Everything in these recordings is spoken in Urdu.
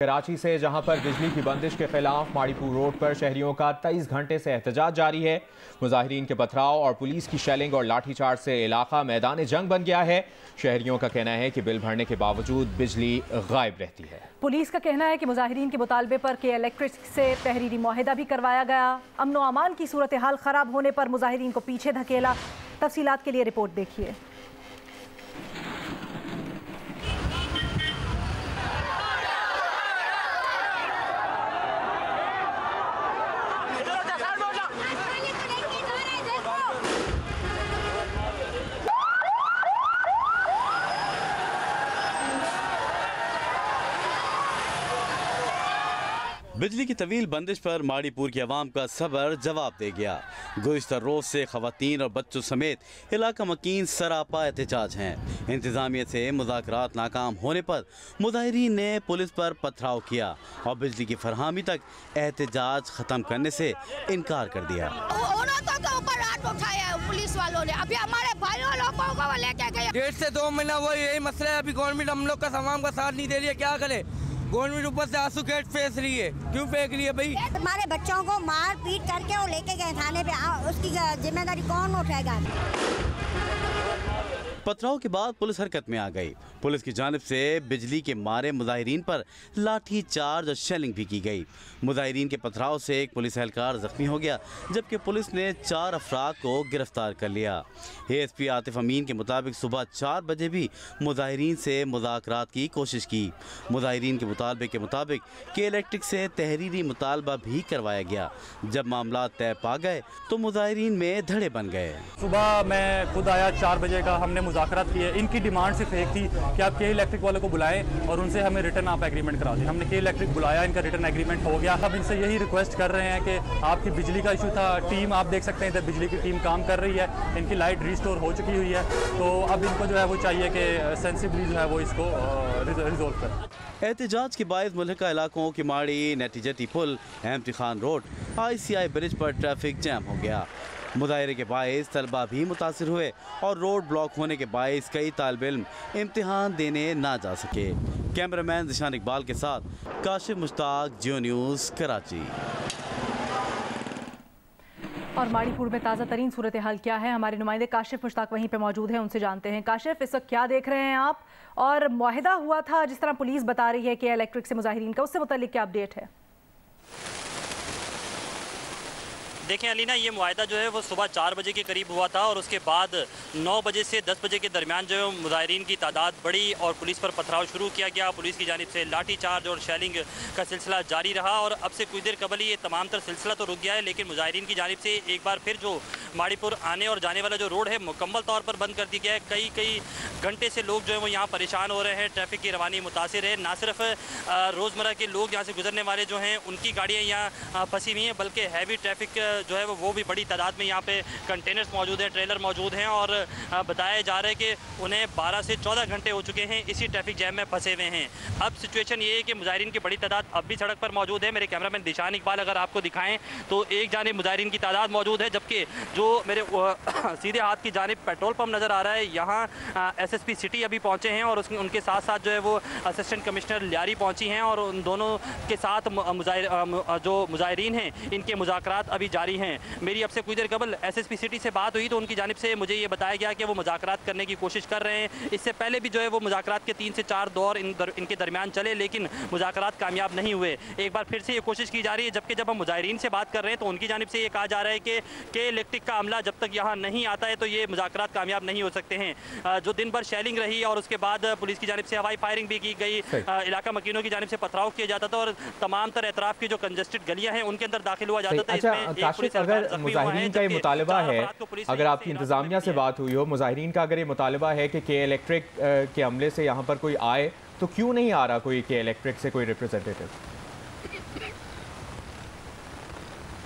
کراچی سے جہاں پر بجلی کی بندش کے خلاف ماڑی پور روڈ پر شہریوں کا 23 گھنٹے سے احتجاج جاری ہے۔ مظاہرین کے پتھراؤ اور پولیس کی شیلنگ اور لاٹھی چارج سے علاقہ میدان جنگ بن گیا ہے۔ شہریوں کا کہنا ہے کہ بل بھرنے کے باوجود بجلی غائب رہتی ہے۔ پولیس کا کہنا ہے کہ مظاہرین کے مطالبے پر کے الیکٹرک سے تحریری معاہدہ بھی کروایا گیا۔ امن و امان کی صورتحال خراب ہونے پر مظاہرین کو پیچھے دھکیلا۔ تفصیلات کے لیے رپورٹ دیکھیے۔ بجلی کی طویل بندش پر ماڑی پور کی عوام کا صبر جواب دے گیا۔ گزشتہ روز سے خواتین اور بچوں سمیت علاقہ مکین سراپا احتجاج ہیں۔ انتظامیہ سے مذاکرات ناکام ہونے پر مظاہرین نے پولیس پر پتھراؤ کیا اور بجلی کی فراہمی تک احتجاج ختم کرنے سے انکار کر دیا۔ پولیس والوں نے ابھی ہمارے بھائیوں لوگوں کو لے کے گئے 1.5 سے 2 مہینہ وہ یہی مسئلہ ہے۔ ابھی گورنمنٹ ہم لوگ کا عوام کا ساتھ نہیں دے رہی ہے، کیا کرے؟ گورنمنٹ اوپر سے آنسو گیٹ پھینک رہی ہے۔ کیوں پھینک رہی ہے بھائی؟ ہمارے بچوں کو مار پیٹ کر کے وہ لے کے گئے تھانے پہ، اس کی ذمہ داری کون اٹھائے گا؟ پتھراؤ کے بعد پولیس حرکت میں آ گئی۔ پولیس کی جانب سے بجلی کے مارے مظاہرین پر لاٹھی چارج اور شیلنگ بھی کی گئی۔ مظاہرین کے پتھراؤ سے ایک پولیس اہلکار زخمی ہو گیا، جبکہ پولیس نے 4 افراد کو گرفتار کر لیا۔ اے ایس پی عاطف امین کے مطابق صبح 4 بجے بھی مظاہرین سے مذاکرات کی کوشش کی۔ مظاہرین کے مطالبے کے مطابق کہ الیکٹرک سے تحریری مطالبہ بھی کروایا گیا۔ جب معاملات طے پا گئے تو مظاہرین میں دھڑے بن گئے۔ صبح میں خود آیا 4 بجے کا، ہم نے مذاکرات کیے۔ ان کی ڈیمانڈ صرف ایک تھی کہ آپ کے الیکٹرک والوں کو بلائیں اور ان سے ہمیں ریٹرن آپ ایگریمنٹ کرا دیں۔ ہم نے کے الیکٹرک بلایا، ان کا ریٹرن ایگریمنٹ ہو گیا۔ اب ان سے یہی ریکویسٹ کر رہے ہیں کہ آپ کی بجلی کا ایشو تھا، ٹیم آپ دیکھ سکتے ہیں ادھر بجلی کی ٹیم کام کر رہی ہے، ان کی لائٹ ریسٹور ہو چکی ہوئی ہے، تو اب ان کو جو ہے وہ چاہیے کہ سینسبلی جو ہے وہ اس کو ریزولو کریں۔ احتجاج کے باعث ملحقہ علاقوں کی ماڑی، نیٹی جتی پل، احمد خان روڈ، ICI برج پر ٹریفک جام ہو گیا۔ مظاہرے کے باعث طلبہ بھی متاثر ہوئے اور روڈ بلاک ہونے کے باعث کئی طالب علم امتحان دینے نہ جا سکے۔ کیمرامین ذیشان اقبال کے ساتھ کاشف مشتاق، جیو نیوز، کراچی۔ اور ماڑی پور میں تازہ ترین صورتحال کیا ہے؟ ہمارے نمائندے کاشف مشتاق وہیں پہ موجود ہیں، ان سے جانتے ہیں۔ کاشف، اس وقت کیا دیکھ رہے ہیں آپ؟ اور معاہدہ ہوا تھا جس طرح پولیس بتا رہی ہے کہ الیکٹرک سے مظاہرین کا، اس سے متعلق کیا اپڈیٹ ہے؟ دیکھیں علینا، یہ معاہدہ جو ہے وہ صبح 4 بجے کے قریب ہوا تھا اور اس کے بعد 9 بجے سے 10 بجے کے درمیان جو ہے مظاہرین کی تعداد بڑھی اور پولیس پر پتھراؤ شروع کیا گیا۔ پولیس کی جانب سے لاٹھی چارج اور شیلنگ کا سلسلہ جاری رہا اور اب سے کچھ دیر قبل یہ تمام تر سلسلہ تو رک گیا ہے، لیکن مظاہرین کی جانب سے ایک بار پھر جو ماڑی پور آنے اور جانے والا جو روڈ ہے مکمل طور پر بند کر دی گیا ہے۔ کئی گھنٹے سے لوگ جو ہیں وہ یہاں پریشان ہو رہے ہیں، ٹریفک کی روانی متاثر ہے۔ نہ صرف روزمرہ کے لوگ یہاں سے گزرنے والے جو ہیں ان کی گاڑیاں یہاں پھنسی ہوئی ہیں، بلکہ ہیوی ٹریفک جو ہے وہ بھی بڑی تعداد میں یہاں پہ کنٹینرز موجود ہیں، ٹریلر موجود ہیں اور بتایا جا رہا ہے کہ انہیں 12 سے 14 گھنٹے ہو چکے ہیں اسی ٹریفک جیم میں پھنسے ہوئے ہیں۔ اب سچویشن یہ ہے کہ مظاہرین کی بڑی تعداد اب بھی سڑک پر موجود ہے۔ میرے کیمرامین ذیشان اقبال اگر آپ کو دکھائیں تو ایک جانب مظاہرین کی تعداد موجود ہے، جبکہ جو میرے سیدھے ہاتھ کی جانب پیٹرول پمپ نظر آ رہا ہے، یہاں SSP سٹی ابھی پہنچے ہیں اور ان کے ساتھ ساتھ جو ہے وہ اسسٹنٹ کمشنر لیاری پہنچی ہیں اور ان دونوں کے ساتھ جو مظاہرین ہیں ان کے مذاکرات ابھی جاری ہیں۔ میری اب سے کچھ دیر قبل SSP سٹی سے بات ہوئی تو ان کی جانب سے مجھے یہ بتایا گیا کہ وہ مذاکرات کرنے کی کوشش کر رہے ہیں۔ اس سے پہلے بھی جو ہے وہ مذاکرات کے 3 سے 4 دور ان کے درمیان چلے، لیکن مذاکرات کامیاب نہیں ہوئے۔ ایک بار پھر سے یہ کوشش کی جا رہی ہے، جبکہ جب ہم مظاہرین سے بات کر رہے ہیں تو ان کی جانب سے یہ کہا جا رہا ہے کہ الیکٹرک کا عملہ جب تک یہاں نہیں آتا ہے تو یہ مذاکرات کامیاب نہیں ہو سکتے ہیں۔ جو دن بھر شیلنگ رہی اور اس کے بعد پولیس کی جانب سے ہوائی فائرنگ بھی کی گئی، علاقہ مکینوں کی جانب سے پتھراؤ کیا جاتا تھا اور تمام تر اطراف کی جو کنجسٹڈ گلیاں ہیں ان کے اندر داخل ہوا جاتا تھا۔ اچھا، اگر مظاہرین کا یہ مطالبہ ہے، اگر آپ کی انتظامیہ سے بات ہوئی ہو، مظاہرین کا اگر یہ مطالبہ ہے کہ کے الیکٹرک کے عملے سے یہاں پر کوئی آئے تو کیوں نہیں آ رہا کوئی کے الیکٹرک سے کوئی ریپرزینٹیٹیو؟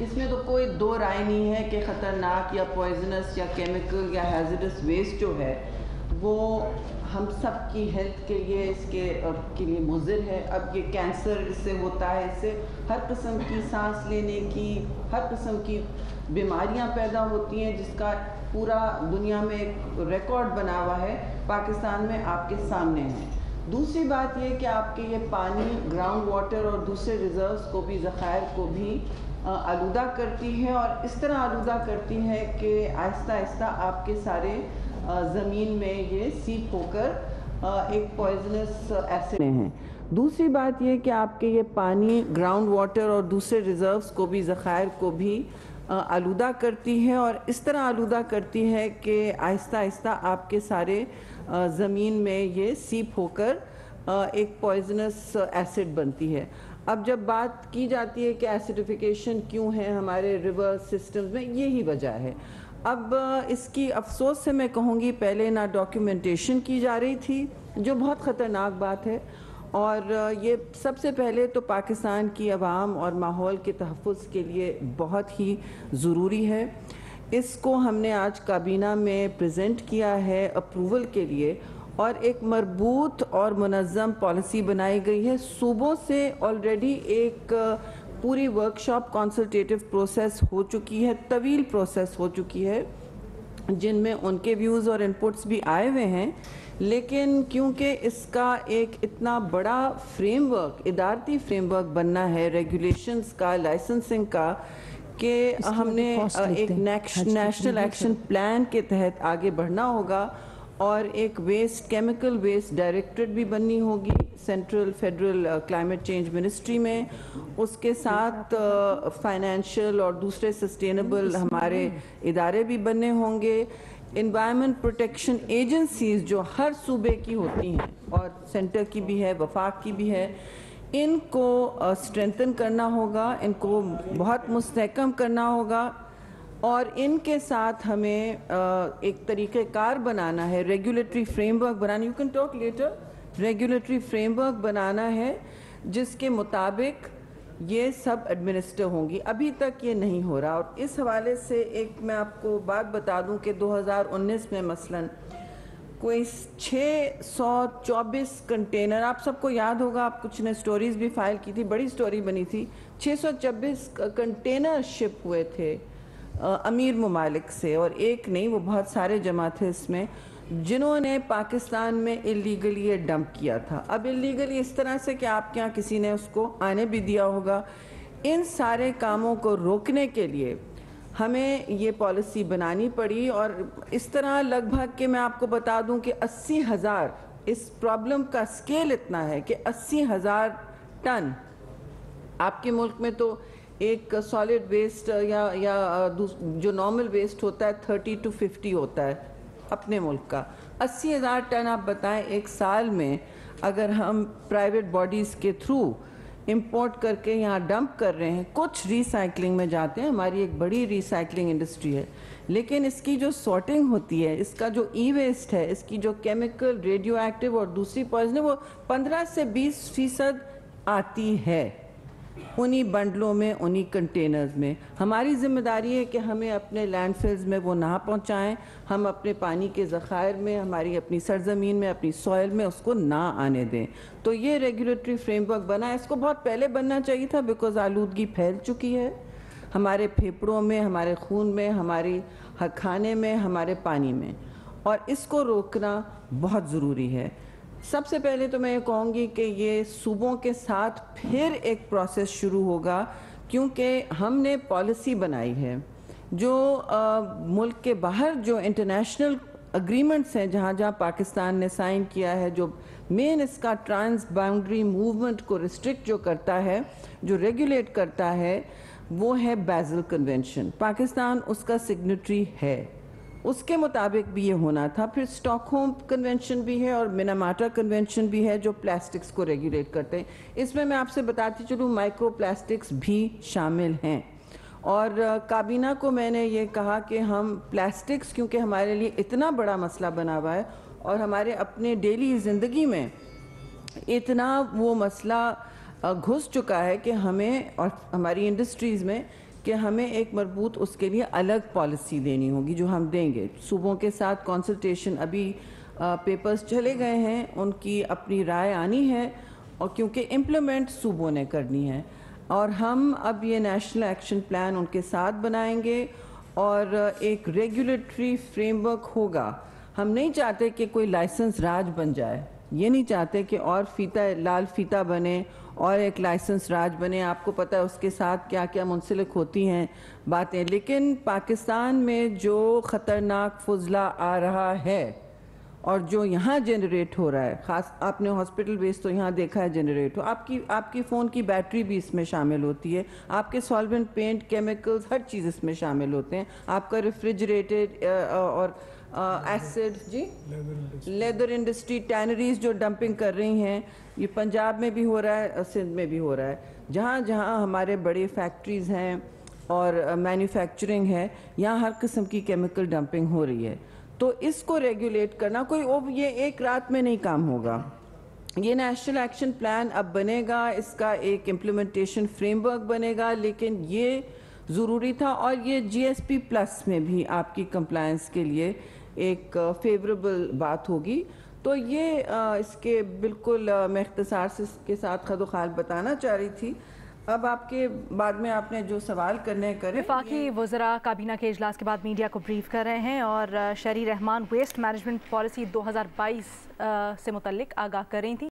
اس میں تو کوئی دو رائے نہیں ہے کہ خطرناک یا پوائزنس یا کیمیکل یا ہیزرڈس ویسٹ جو ہے وہ ہم سب کی ہیلتھ کے لیے اس کے لیے مضر ہے. اب یہ کینسر اس سے ہوتا ہے, اس سے ہر قسم کی سانس لینے کی ہر قسم کی بیماریاں پیدا ہوتی ہیں, جس کا پورا دنیا میں ایک ریکارڈ بنا ہوا ہے, پاکستان میں آپ کے سامنے ہے. دوسری بات یہ کہ آپ کے یہ پانی گراؤنڈ واٹر اور دوسرے ریزروز کو بھی, ذخائر کو بھی آلودہ کرتی ہے, اور اس طرح آلودہ کرتی ہے کہ آہستہ آہستہ آپ کے سارے زمین میں یہ سیپ ہو کر ایک پوائزنس ایسڈ ہیں. دوسری بات یہ کہ آپ کے یہ پانی گراؤنڈ واٹر اور دوسرے ریزروز کو بھی, ذخائر کو بھی آلودہ کرتی ہے, اور اس طرح آلودہ کرتی ہے کہ آہستہ آہستہ آپ کے سارے زمین میں یہ سیپ ہو کر ایک پوائزنس ایسڈ بنتی ہے. اب جب بات کی جاتی ہے کہ ایسیڈیفیکیشن کیوں ہے ہمارے ریور سسٹمز میں, یہی وجہ ہے. اب اس کی افسوس سے میں کہوں گی پہلے نہ ڈاکیومنٹیشن کی جا رہی تھی, جو بہت خطرناک بات ہے, اور یہ سب سے پہلے تو پاکستان کی عوام اور ماحول کے تحفظ کے لیے بہت ہی ضروری ہے. اس کو ہم نے آج کابینہ میں پریزنٹ کیا ہے اپروول کے لیے, اور ایک مربوط اور منظم پالیسی بنائی گئی ہے. صوبوں سے آلریڈی ایک پوری ورکشاپ کنسلٹیٹیو پروسیس ہو چکی ہے, طویل پروسیس ہو چکی ہے, جن میں ان کے ویوز اور انپٹس بھی آئے ہوئے ہیں. لیکن کیونکہ اس کا ایک اتنا بڑا فریم ورک, ادارتی فریم ورک بننا ہے, ریگولیشنز کا, لائسنسنگ کا, کہ ہم نے ایک نیشنل ایکشن پلان کے تحت آگے بڑھنا ہوگا, اور ایک ویسٹ کیمیکل ویسٹ ڈائریکٹریٹ بھی بننی ہوگی central federal climate change ministry میں. اس کے ساتھ فائنینشیل اور دوسرے سسٹینیبل ہمارے ادارے بھی بننے ہوں گے. انوائرمنٹ پروٹیکشن ایجنسیز جو ہر صوبے کی ہوتی ہیں, اور سینٹر کی بھی ہے, وفاق کی بھی ہے, ان کو اسٹرینتھن کرنا ہوگا, ان کو بہت مستحکم کرنا ہوگا, اور ان کے ساتھ ہمیں ایک طریقہ کار بنانا ہے, ریگولیٹری فریم ورک بنانا, you can talk later, regulatory framework بنانا ہے جس کے مطابق یہ سب ایڈمنسٹر ہوں گی. ابھی تک یہ نہیں ہو رہا, اور اس حوالے سے ایک میں آپ کو بات بتا دوں کہ 2019 میں مثلاً کوئی 624 کنٹینر, آپ سب کو یاد ہوگا, آپ کچھ نے سٹوریز بھی فائل کی تھی, بڑی سٹوری بنی تھی, 626 کنٹینر شپ ہوئے تھے امیر ممالک سے, اور ایک نہیں, وہ بہت سارے جمع تھے اس میں, جنہوں نے پاکستان میں اللیگلی یہ ڈمپ کیا تھا. اب اللیگلی اس طرح سے کہ آپ کے یہاں کسی نے اس کو آنے بھی دیا ہوگا. ان سارے کاموں کو روکنے کے لیے ہمیں یہ پالیسی بنانی پڑی, اور اس طرح لگ بھگ کہ میں آپ کو بتا دوں کہ 80,000, اس پرابلم کا سکیل اتنا ہے کہ 80,000 ٹن آپ کے ملک میں تو ایک سالڈ ویسٹ یا جو نارمل ویسٹ ہوتا ہے 30 to 50 ہوتا ہے اپنے ملک کا. 80,000 ٹن آپ بتائیں ایک سال میں اگر ہم پرائیویٹ باڈیز کے تھرو امپورٹ کر کے یہاں ڈمپ کر رہے ہیں, کچھ ری سائیکلنگ میں جاتے ہیں, ہماری ایک بڑی ری سائیکلنگ انڈسٹری ہے, لیکن اس کی جو سارٹنگ ہوتی ہے, اس کا جو ای ویسٹ ہے, اس کی جو کیمیکل, ریڈیو ایکٹیو اور دوسری پوائزن, وہ 15 سے 20% آتی ہے انہی بنڈلوں میں, انہی کنٹینرز میں. ہماری ذمہ داری ہے کہ ہمیں اپنے لینڈ فلز میں وہ نہ پہنچائیں, ہم اپنے پانی کے ذخائر میں, ہماری اپنی سرزمین میں, اپنی سوئل میں اس کو نہ آنے دیں. تو یہ ریگولیٹری فریم ورک بنا ہے, اس کو بہت پہلے بننا چاہیے تھا, بیکاز آلودگی پھیل چکی ہے ہمارے پھیپھڑوں میں, ہمارے خون میں, ہماری کھانے میں, ہمارے پانی میں, اور اس کو روکنا بہت ضروری ہے. سب سے پہلے تو میں یہ کہوں گی کہ یہ صوبوں کے ساتھ پھر ایک پروسیس شروع ہوگا, کیونکہ ہم نے پالیسی بنائی ہے, جو ملک کے باہر جو انٹرنیشنل اگریمنٹس ہیں جہاں جہاں پاکستان نے سائن کیا ہے, جو مین اس کا ٹرانس باؤنڈری موومنٹ کو ریسٹرکٹ جو کرتا ہے, جو ریگولیٹ کرتا ہے, وہ ہے بیزل کنونشن. پاکستان اس کا سگنیٹری ہے, اس کے مطابق بھی یہ ہونا تھا. پھر اسٹاک ہوم کنونشن بھی ہے اور مناماٹا کنونشن بھی ہے جو پلاسٹکس کو ریگولیٹ کرتے ہیں. اس میں آپ سے بتاتی چلوں مائکرو پلاسٹکس بھی شامل ہیں, اور کابینہ کو میں نے یہ کہا کہ ہم پلاسٹکس, کیونکہ ہمارے لیے اتنا بڑا مسئلہ بنا ہوا ہے اور ہمارے اپنے ڈیلی زندگی میں اتنا وہ مسئلہ گھس چکا ہے کہ ہمیں اور ہماری انڈسٹریز میں کہ ہمیں ایک مربوط اس کے لیے الگ پالیسی دینی ہوگی جو ہم دیں گے. صوبوں کے ساتھ کنسلٹیشن ابھی پیپرز چلے گئے ہیں, ان کی اپنی رائے آنی ہے, اور کیونکہ امپلیمنٹ صوبوں نے کرنی ہے, اور ہم اب یہ نیشنل ایکشن پلان ان کے ساتھ بنائیں گے اور ایک ریگولیٹری فریم ورک ہوگا. ہم نہیں چاہتے کہ کوئی لائسنس راج بن جائے, یہ نہیں چاہتے کہ اور فیتا لال فیتا بنے اور ایک لائسنس راج بنے. آپ کو پتہ ہے اس کے ساتھ کیا کیا منسلک ہوتی ہیں باتیں. لیکن پاکستان میں جو خطرناک فضلہ آ رہا ہے اور جو یہاں جنریٹ ہو رہا ہے, خاص آپ نے ہاسپٹل بیس تو یہاں دیکھا ہے جنریٹ ہو, آپ کی فون کی بیٹری بھی اس میں شامل ہوتی ہے, آپ کے سالوینٹ, پینٹ, کیمیکلز, ہر چیز اس میں شامل ہوتے ہیں, آپ کا ریفریجریٹڈ اور ایسڈ, جی لیدر انڈسٹری, ٹینریز جو ڈمپنگ کر رہی ہیں, یہ پنجاب میں بھی ہو رہا ہے, سندھ میں بھی ہو رہا ہے. جہاں جہاں ہمارے بڑے فیکٹریز ہیں اور مینوفیکچرنگ ہے, یہاں ہر قسم کی کیمیکل ڈمپنگ ہو رہی ہے. تو اس کو ریگولیٹ کرنا کوئی یہ ایک رات میں نہیں کام ہوگا. یہ نیشنل ایکشن پلان اب بنے گا, اس کا ایک امپلیمنٹیشن فریم ورک بنے گا, لیکن یہ ضروری تھا. اور یہ جی ایس پی پلس میں بھی آپ کی کمپلائنس کے لیے ایک فیوریبل بات ہوگی. تو یہ اس کے بالکل میں اختصار کے ساتھ خد و خال بتانا چاہ رہی تھی. اب آپ کے بعد میں آپ نے جو سوال کرنے کریں. وفاقی وزراء کابینہ کے اجلاس کے بعد میڈیا کو بریف کر رہے ہیں اور شہری رحمان ویسٹ مینجمنٹ پالیسی 2022 سے متعلق آگاہ کر رہی تھیں.